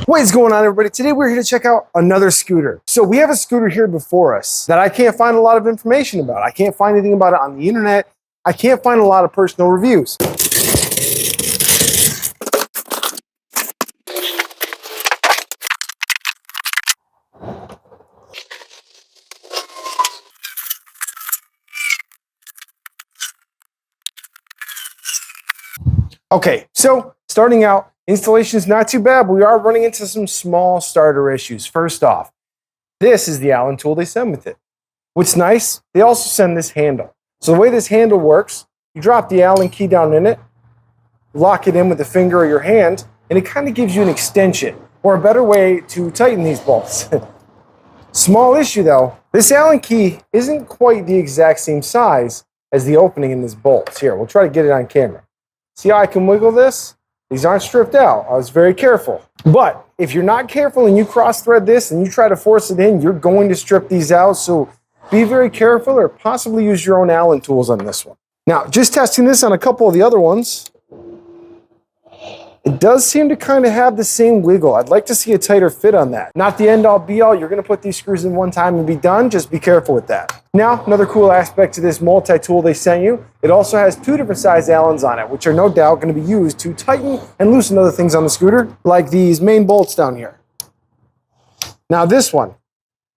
What is going on, everybody? Today we're here to check out another scooter. So we have a scooter here before us that I can't find a lot of information about. I can't find anything about it on the internet. I can't find a lot of personal reviews. Okay, so starting out, installation is not too bad, but we are running into some small starter issues. First off, this is the Allen tool they send with it. What's nice, they also send this handle. So the way this handle works, you drop the Allen key down in it, lock it in with the finger or your hand, and it kind of gives you an extension, or a better way to tighten these bolts. Small issue though, this Allen key isn't quite the exact same size as the opening in this bolt. Here, we'll try to get it on camera. See how I can wiggle this? These aren't stripped out. I was very careful. But if you're not careful and you cross thread this and you try to force it in, you're going to strip these out. So be very careful, or possibly use your own Allen tools on this one. Now, just testing this on a couple of the other ones, it does seem to kind of have the same wiggle. I'd like to see a tighter fit on that. Not the end all be all. You're going to put these screws in one time and be done. Just be careful with that. Now, another cool aspect to this multi-tool they sent you, it also has two different size Allens on it, which are no doubt going to be used to tighten and loosen other things on the scooter, like these main bolts down here. Now this one,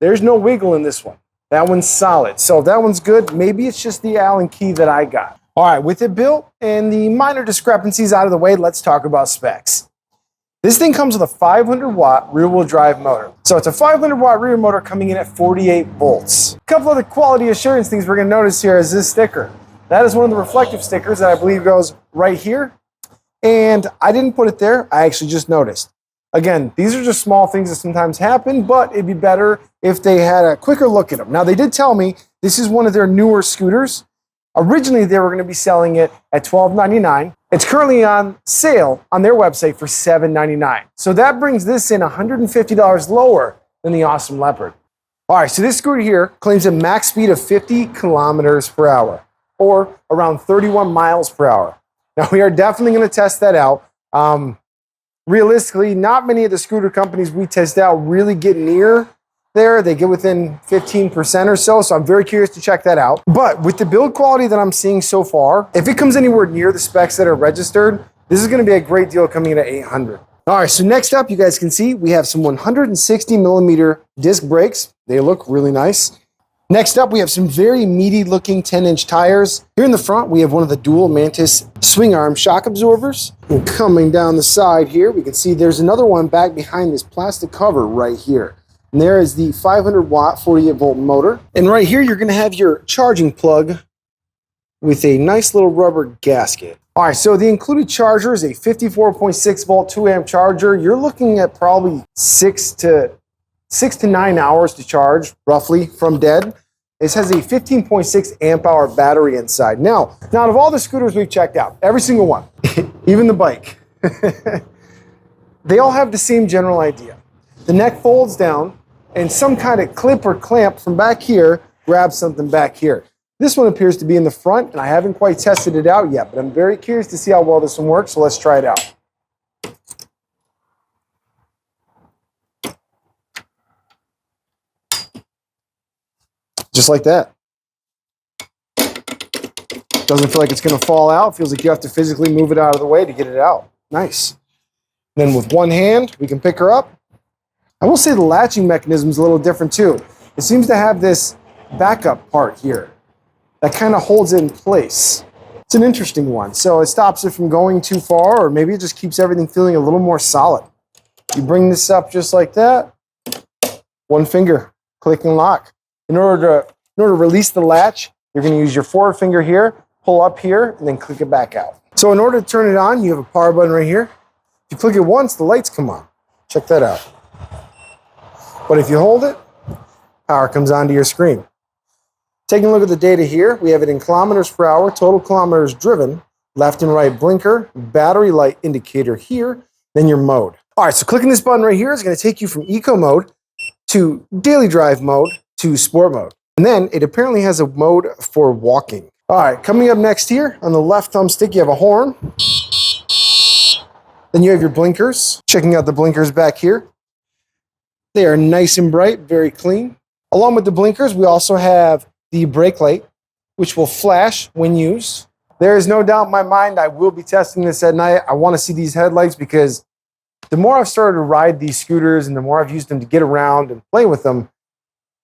there's no wiggle in this one. That one's solid. So if that one's good, maybe it's just the Allen key that I got. All right, with it built and the minor discrepancies out of the way, let's talk about specs. This thing comes with a 500-watt rear-wheel drive motor. So it's a 500-watt rear motor coming in at 48 volts. A couple of the quality assurance things we're going to notice here is this sticker. That is one of the reflective stickers that I believe goes right here. And I didn't put it there. I actually just noticed. Again, these are just small things that sometimes happen, but it'd be better if they had a quicker look at them. Now, they did tell me this is one of their newer scooters. Originally, they were going to be selling it at $12.99. It's currently on sale on their website for $7.99. So that brings this in $150 lower than the Awesome Leopard. All right, so this scooter here claims a max speed of 50 kilometers per hour, or around 31 miles per hour. Now, we are definitely going to test that out. Realistically, not many of the scooter companies we test out really get near there. They get within 15% or so, so I'm very curious to check that out. But with the build quality that I'm seeing so far, if it comes anywhere near the specs that are registered, this is going to be a great deal coming in at $800. All right, so next up, you guys can see we have some 160 millimeter disc brakes. They look really nice. Next up, we have some very meaty looking 10-inch tires. Here in the front, we have one of the dual Mantis swing arm shock absorbers. And coming down the side here, we can see there's another one back behind this plastic cover right here. And there is the 500-watt 48-volt motor. And right here, you're going to have your charging plug with a nice little rubber gasket. All right, so the included charger is a 54.6-volt 2-amp charger. You're looking at probably 6 to 9 hours to charge, roughly, from dead. This has a 15.6 amp hour battery inside. Now, out of all the scooters we've checked out, every single one, even the bike, they all have the same general idea. The neck folds down, and some kind of clip or clamp from back here grabs something back here. This one appears to be in the front, and I haven't quite tested it out yet, but I'm very curious to see how well this one works, so let's try it out. Just like that. Doesn't feel like it's going to fall out. Feels like you have to physically move it out of the way to get it out. Nice. Then with one hand, we can pick her up. I will say the latching mechanism is a little different too. It seems to have this backup part here that kind of holds it in place. It's an interesting one. So it stops it from going too far, or maybe it just keeps everything feeling a little more solid. You bring this up just like that. One finger, click and lock. In order to release the latch, you're going to use your forefinger here, pull up here, and then click it back out. So in order to turn it on, you have a power button right here. If you click it once, the lights come on. Check that out. But if you hold it, power comes onto your screen. Taking a look at the data here, we have it in kilometers per hour, total kilometers driven, left and right blinker, battery light indicator here, then your mode. All right, so clicking this button right here is going to take you from eco mode to daily drive mode to sport mode. And then it apparently has a mode for walking. All right, coming up next here, on the left thumbstick, you have a horn. Then you have your blinkers. Checking out the blinkers back here. They are nice and bright, very clean. Along with the blinkers, we also have the brake light, which will flash when used. There is no doubt in my mind I will be testing this at night. I want to see these headlights because the more I've started to ride these scooters and the more I've used them to get around and play with them,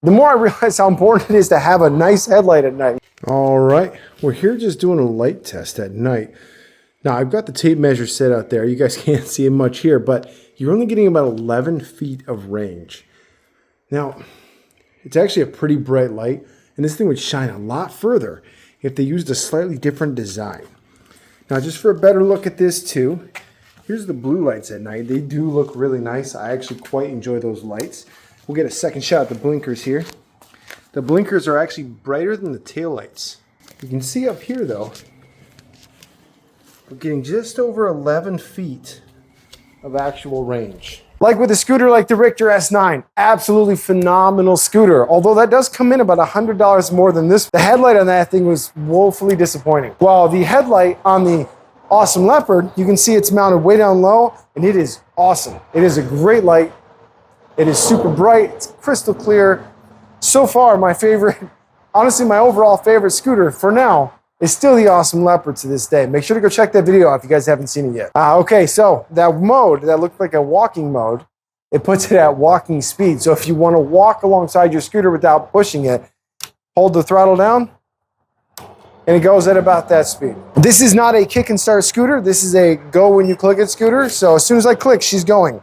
the more I realize how important it is to have a nice headlight at night. All right, we're here just doing a light test at night. Now, I've got the tape measure set out there. You guys can't see it much here, but you're only getting about 11 feet of range. Now, it's actually a pretty bright light, and this thing would shine a lot further if they used a slightly different design. Now, just for a better look at this too, here's the blue lights at night. They do look really nice. I actually quite enjoy those lights. We'll get a second shot at the blinkers here. The blinkers are actually brighter than the tail lights. You can see up here though, we're getting just over 11 feet of actual range. Like with a scooter like the Richter S9, absolutely phenomenal scooter. Although that does come in about $100 more than this. The headlight on that thing was woefully disappointing. While the headlight on the Awesome Leopard, you can see it's mounted way down low, and it is awesome. It is a great light. It is super bright, it's crystal clear. So far, my favorite, honestly, my overall favorite scooter for now is still the Awesome Leopard to this day. Make sure to go check that video out if you guys haven't seen it yet. Okay, so that mode, that looked like a walking mode, it puts it at walking speed. So if you want to walk alongside your scooter without pushing it, hold the throttle down, and it goes at about that speed. This is not a kick and start scooter. This is a go when you click it scooter. So as soon as I click, she's going.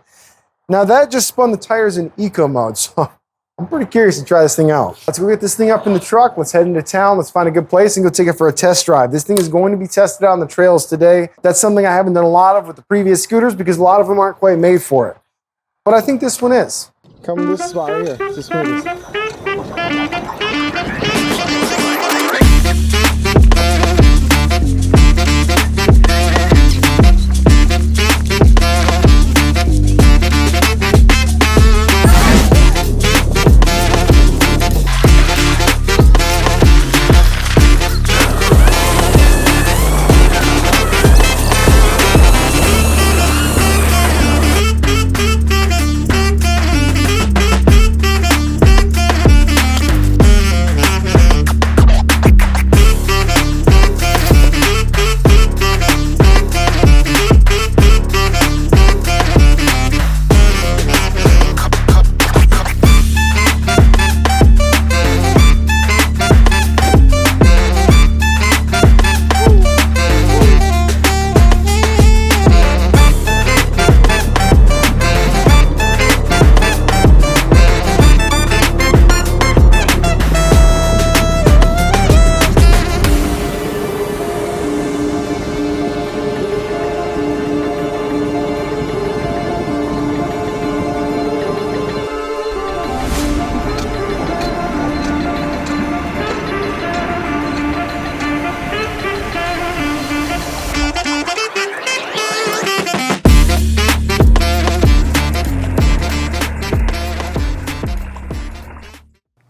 Now that just spun the tires in eco mode, so I'm pretty curious to try this thing out. Let's go get this thing up in the truck. Let's head into town. Let's find a good place and go take it for a test drive. This thing is going to be tested out on the trails today. That's something I haven't done a lot of with the previous scooters because a lot of them aren't quite made for it. But I think this one is. Come to this spot right here. Just move this.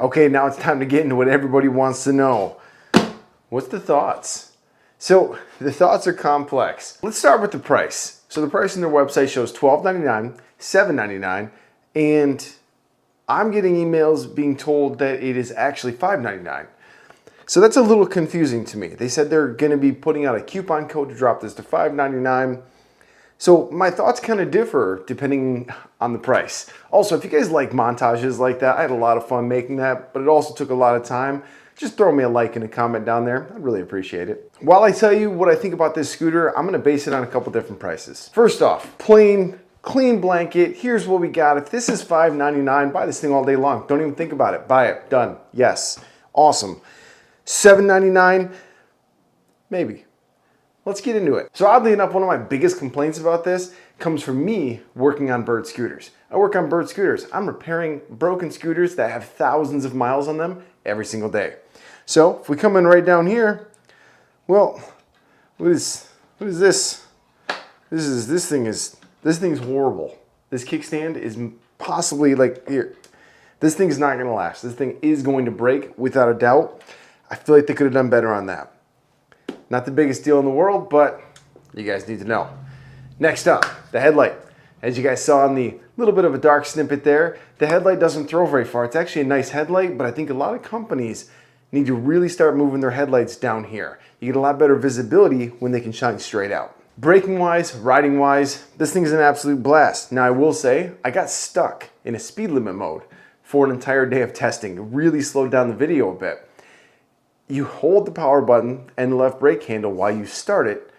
Okay, now it's time to get into what everybody wants to know. What's the thoughts? So the thoughts are complex. Let's start with the price. So the price on their website shows $12.99, $7.99, and I'm getting emails being told that it is actually $5.99. So that's a little confusing to me. They said they're going to be putting out a coupon code to drop this to $5.99. So my thoughts kind of differ depending on the price. Also, if you guys like montages like that, I had a lot of fun making that, but it also took a lot of time. Just throw me a like and a comment down there. I'd really appreciate it. While I tell you what I think about this scooter, I'm gonna base it on a couple different prices. First off, plain, clean blanket. Here's what we got. If this is $5.99, buy this thing all day long. Don't even think about it. Buy it. Done. Yes. Awesome. $7.99, maybe. Let's get into it. So oddly enough, one of my biggest complaints about this comes from me working on Bird scooters. I work on Bird scooters. I'm repairing broken scooters that have thousands of miles on them every single day. So if we come in right down here, well, what is this? This thing's horrible. This kickstand is possibly like here. This thing is not gonna last. This thing is going to break without a doubt. I feel like they could have done better on that. Not the biggest deal in the world, but you guys need to know. Next up, the headlight. As you guys saw in the little bit of a dark snippet there, the headlight doesn't throw very far. It's actually a nice headlight, but I think a lot of companies need to really start moving their headlights down here. You get a lot better visibility when they can shine straight out. Braking wise, riding wise, this thing is an absolute blast. Now I will say, I got stuck in a speed limit mode for an entire day of testing. It really slowed down the video a bit. You hold the power button and the left brake handle while you start it,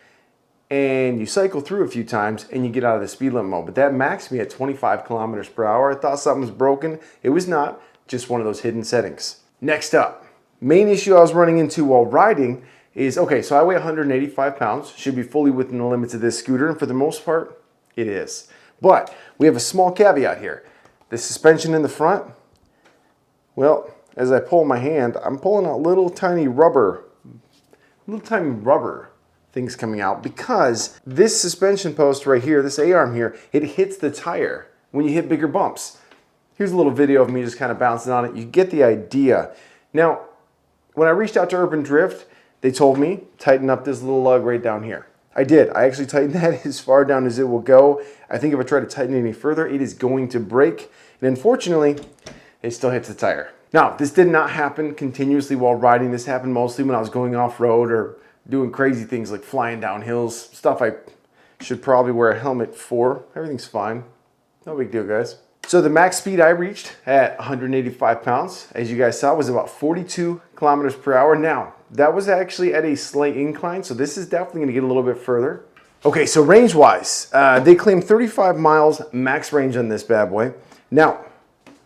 and you cycle through a few times and you get out of the speed limit mode. But that maxed me at 25 kilometers per hour. I thought something was broken. It was not, just one of those hidden settings. Next up, main issue I was running into while riding is, okay, so I weigh 185 pounds, should be fully within the limits of this scooter, and for the most part, it is. But we have a small caveat here. The suspension in the front, well, as I pull my hand, I'm pulling out little tiny rubber things coming out, because this suspension post right here, this A-arm here, it hits the tire when you hit bigger bumps. Here's a little video of me just kind of bouncing on it. You get the idea. Now, when I reached out to Urban Drift, they told me, tighten up this little lug right down here. I did. I actually tightened that as far down as it will go. I think if I try to tighten it any further, it is going to break. And unfortunately, it still hits the tire. Now, this did not happen continuously while riding. This happened mostly when I was going off-road or doing crazy things like flying down hills, stuff I should probably wear a helmet for. Everything's fine. No big deal, guys. So the max speed I reached at 185 pounds, as you guys saw, was about 42 kilometers per hour. Now, that was actually at a slight incline, so this is definitely gonna get a little bit further. Okay, so range-wise, they claim 35 miles max range on this bad boy. Now,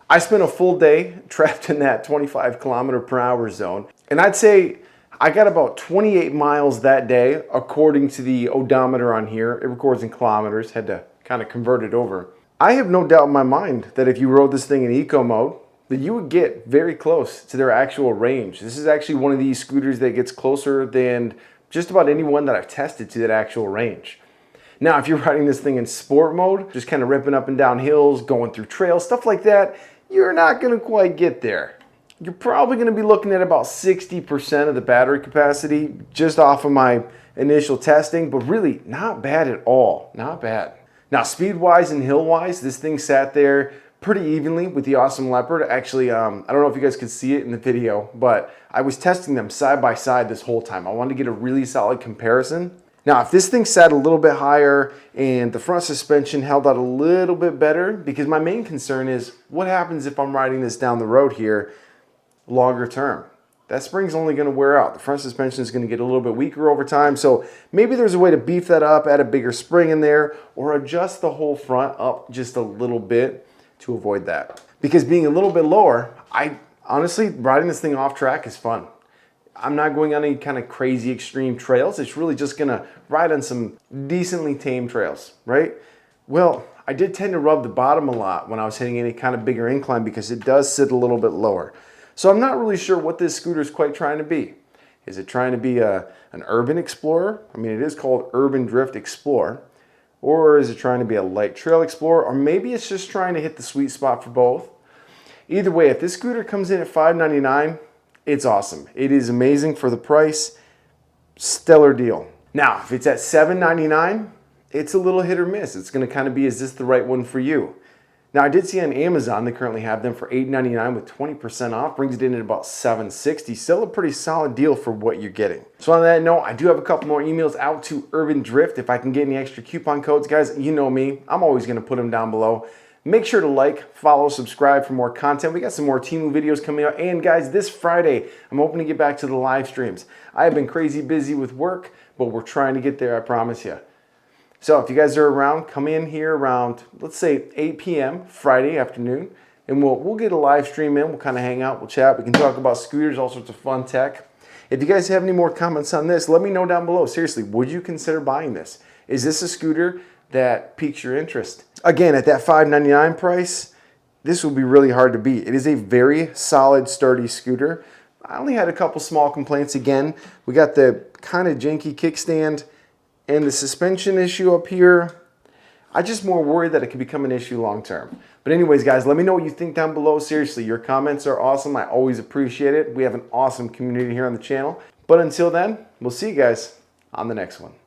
I spent a full day trapped in that 25 kilometer per hour zone, and I'd say I got about 28 miles that day, according to the odometer on here. It records in kilometers, had to kind of convert it over. I have no doubt in my mind that if you rode this thing in eco mode, that you would get very close to their actual range. This is actually one of these scooters that gets closer than just about any one that I've tested to that actual range. Now, if you're riding this thing in sport mode, just kind of ripping up and down hills, going through trails, stuff like that, you're not gonna quite get there. You're probably gonna be looking at about 60% of the battery capacity just off of my initial testing, but really not bad at all, not bad. Now, speed-wise and hill-wise, this thing sat there pretty evenly with the Awesome Leopard. Actually, I don't know if you guys could see it in the video, but I was testing them side by side this whole time. I wanted to get a really solid comparison. Now, if this thing sat a little bit higher and the front suspension held out a little bit better, because my main concern is what happens if I'm riding this down the road here longer term? That spring's only going to wear out. The front suspension is going to get a little bit weaker over time, so maybe there's a way to beef that up, add a bigger spring in there, or adjust the whole front up just a little bit to avoid that. Because being a little bit lower, honestly, riding this thing off track is fun. I'm not going on any kind of crazy extreme trails. It's really just going to ride on some decently tame trails, right? Well, I did tend to rub the bottom a lot when I was hitting any kind of bigger incline because it does sit a little bit lower. So I'm not really sure what this scooter is quite trying to be. Is it trying to be an urban explorer? I mean, it is called Urban Drift Explorer. Or is it trying to be a light trail explorer? Or maybe it's just trying to hit the sweet spot for both. Either way, if this scooter comes in at $599, it's awesome. It is amazing for the price. Stellar deal. Now, if it's at $799, it's a little hit or miss. It's going to kind of be, is this the right one for you? Now, I did see on Amazon, they currently have them for $8.99 with 20% off, brings it in at about $7.60. Still a pretty solid deal for what you're getting. So on that note, I do have a couple more emails out to Urban Drift. If I can get any extra coupon codes, guys, you know me, I'm always gonna put them down below. Make sure to like, follow, subscribe for more content. We got some more Temu videos coming out. And guys, this Friday, I'm hoping to get back to the live streams. I have been crazy busy with work, but we're trying to get there, I promise you. So if you guys are around, come in here around, let's say 8 p.m. Friday afternoon, and we'll get a live stream in. We'll kind of hang out, we'll chat. We can talk about scooters, all sorts of fun tech. If you guys have any more comments on this, let me know down below. Seriously, would you consider buying this? Is this a scooter that piques your interest? Again, at that $599 price, this will be really hard to beat. It is a very solid, sturdy scooter. I only had a couple small complaints. Again, we got the kind of janky kickstand and the suspension issue up here. I'm just more worried that it could become an issue long term. But anyways, guys, let me know what you think down below. Seriously, your comments are awesome. I always appreciate it. We have an awesome community here on the channel. But until then, we'll see you guys on the next one.